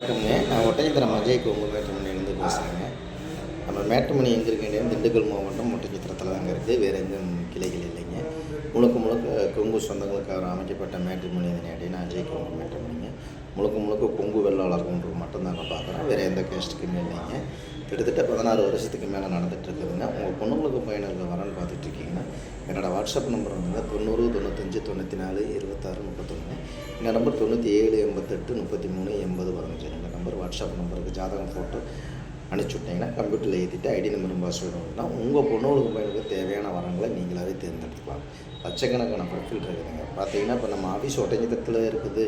வணக்கம்ங்க. நான் ஒட்டஞ்சத்திரம் அஜய் கொங்கு மேட்டுமணிலேருந்து பேசுகிறேங்க. நம்ம மேட்டுமணி எங்கே இருக்குன்னு திண்டுக்கல் மாவட்டம் ஒட்டஞ்சத்திரத்தில் தாங்க இருக்குது. வேறு எங்கும் கிளைகள் இல்லைங்க. முழுக்க முழுக்க கொங்கு சொந்தங்களுக்காக அமைக்கப்பட்ட மேட்டுமணி அப்படின்னா அஜய் கொங்கு மேட்டுமணிங்க. முழுக்க முழுக்க கொங்கு வெள்ளாளர்கள் மட்டும்தாங்க பார்க்குறோம். வேறு எந்த கேஸ்ட்டுக்குமே இல்லைங்க. கிட்டத்தட்ட 16 வருஷத்துக்கு மேலே நடந்துகிட்ருக்குதுங்க. உங்கள் பொண்ணுங்களுக்கு பையனுக்கு வரன்னு பார்த்துட்ருக்கீங்கன்னா என்னோடய வாட்ஸ்அப் நம்பர் வந்துங்க 90 95 94 26 31. இந்த நம்பர் 97 88 33 80 15. இந்த நம்பர் வாட்ஸ்அப் நம்பருக்கு ஜாதகம் ஃபோட்டோ அனுப்பிச்சி விட்டிங்கன்னா கம்ப்யூட்டரில் ஏற்றிட்டு ஐடி நம்பரும் பாஸ்வேர்டு வந்துன்னா உங்கள் பொண்ணுங்களுக்கு பையனுக்கு தேவையான வரங்களை நீங்களாகவே தேர்ந்தெடுத்துக்கலாம். லட்சக்கணக்கான ப்ரொஃபைல் இருக்குதுங்க. பார்த்தீங்கன்னா இப்போ நம்ம ஆஃபீஸ் ஒட்டஞ்சத்திரத்தில் இருக்குது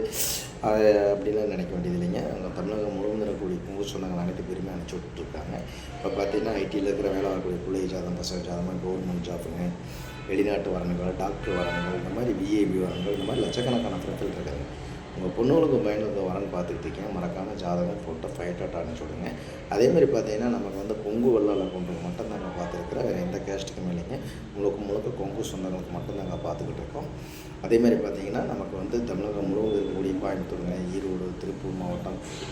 அப்படிலாம் நினைக்க வேண்டியது இல்லைங்க. அங்கே தமிழகம் முழுவதும் இருக்கக்கூடிய கொங்கு சொந்தங்கள் அனைத்து பேருமே அனுப்பிச்சி விட்டுருக்காங்க. இப்போ பார்த்தீங்கன்னா ஐடியில் இருக்கிற வேலை வரக்கூடிய பிள்ளை ஜாதகம் பசங்க ஜாதகம் கவர்மெண்ட் ஜாப்புங்க, வெளிநாட்டு வரணுங்கள், டாக்டர் வரணுங்கள், இந்த மாதிரி விஐபி வரணுங்கள், இந்த மாதிரி லட்சக்கணக்கான ப்ரொஃபைல் இருக்குதுங்க. உங்கள் பொண்ணுங்களுக்கு பயனுக்கு வரன்னு பார்த்துக்கிட்டு இருக்கீங்க. மறக்காமல் ஜாதகம் ஃபோட்டோ ஃபைட்டாக அனுப்பிச்சி விடுங்க. அதேமாதிரி பார்த்தீங்கன்னா நமக்கு வந்து கொங்கு வெள்ளாள கொண்டு மட்டும்தாங்க பார்த்துருக்குறேன். வேறு எந்த கேஸ்ட்டுக்குமே இல்லைங்க. முழுக்க கொங்கு சொந்தங்களுக்கு மட்டும்தாங்க பார்த்துக்கிட்டு இருக்கோம். அதேமாதிரி பார்த்தீங்கன்னா நமக்கு வந்து தமிழகம் முழுவதும் இருக்கக்கூடிய கோயம்புத்தூருங்க, ஈரோடு, திருப்பூர்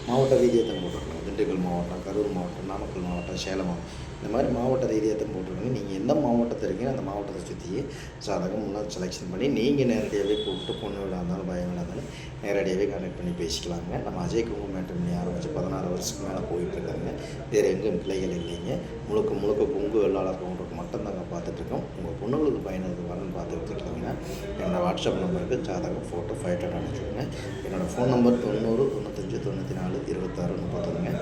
மாவட்ட ரீதியாக போட்டிருக்காங்க. திண்டுக்கல் மாவட்டம், கரூர் மாவட்டம், நாமக்கல் மாவட்டம், சேலம் மாவட்டம், இந்த மாதிரி மாவட்ட ரீதியாக போட்டிருக்காங்க. நீங்கள் எந்த மாவட்டத்தில் இருக்கீங்க அந்த மாவட்டத்தை சுற்றியே ஜாதகம் முன்னாடி செலெக்ஷன் பண்ணி நீங்கள் நேரடியாகவே கூப்பிட்டு பொண்ணு விட இருந்தாலும் பயம் இருந்தாலும் நேரடியாகவே கனெக்ட் பண்ணி பேசிக்கலாங்க. நம்ம அஜய் கொங்கு மேட்டுமணி ஆரம்பித்து 16 வருஷத்துக்கு மேலே போயிட்டுருக்காங்க. வேறு எங்கும் பிள்ளைகள் இல்லைங்க. முழுக்க கொங்கு வெள்ளாளர் கொண்டு மட்டும்தாங்க பார்த்துட்ருக்கோம். உங்கள் பொண்ணுங்களுக்கு பயனுக்கு வரன்னு பார்த்துக்கிட்டு இருக்கீங்கன்னா என்னோடய வாட்ஸ்அப் நம்பருக்கு ஜாதகம் ஃபோட்டோ ஃபைட்டோ அனுப்பிச்சுடுங்க. என்னோடய ஃபோன் நம்பர் 90 95 94 26 31.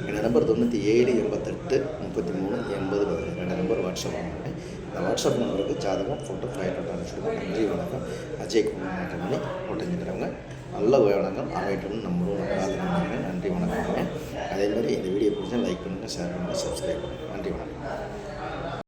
என்னோடய நம்பர் 97 88 33 80 15. ரெண்டு நம்பர் வாட்ஸ்அப் நம்பருங்க. இந்த வாட்ஸ்அப் நம்பருக்கு ஜாதகம் ஃபோட்டோ ஃபைட்டோ அனுப்பிச்சுடுங்க. நன்றி வணக்கம். அஜய் கொங்கு மேட்டுமணி ஒட்டஞ்சத்திரங்க. நல்ல வணக்கம் அமையட்டும்னு நம்மளும் பிரார்த்தனை பண்ணுங்கள். நன்றி வணக்கங்க. அதேமாதிரி இந்த வீடியோ பிடிச்சா லைக் பண்ணுங்கள், ஷேர் பண்ணுங்கள், சப்ஸ்கிரைப் பண்ணுங்கள்.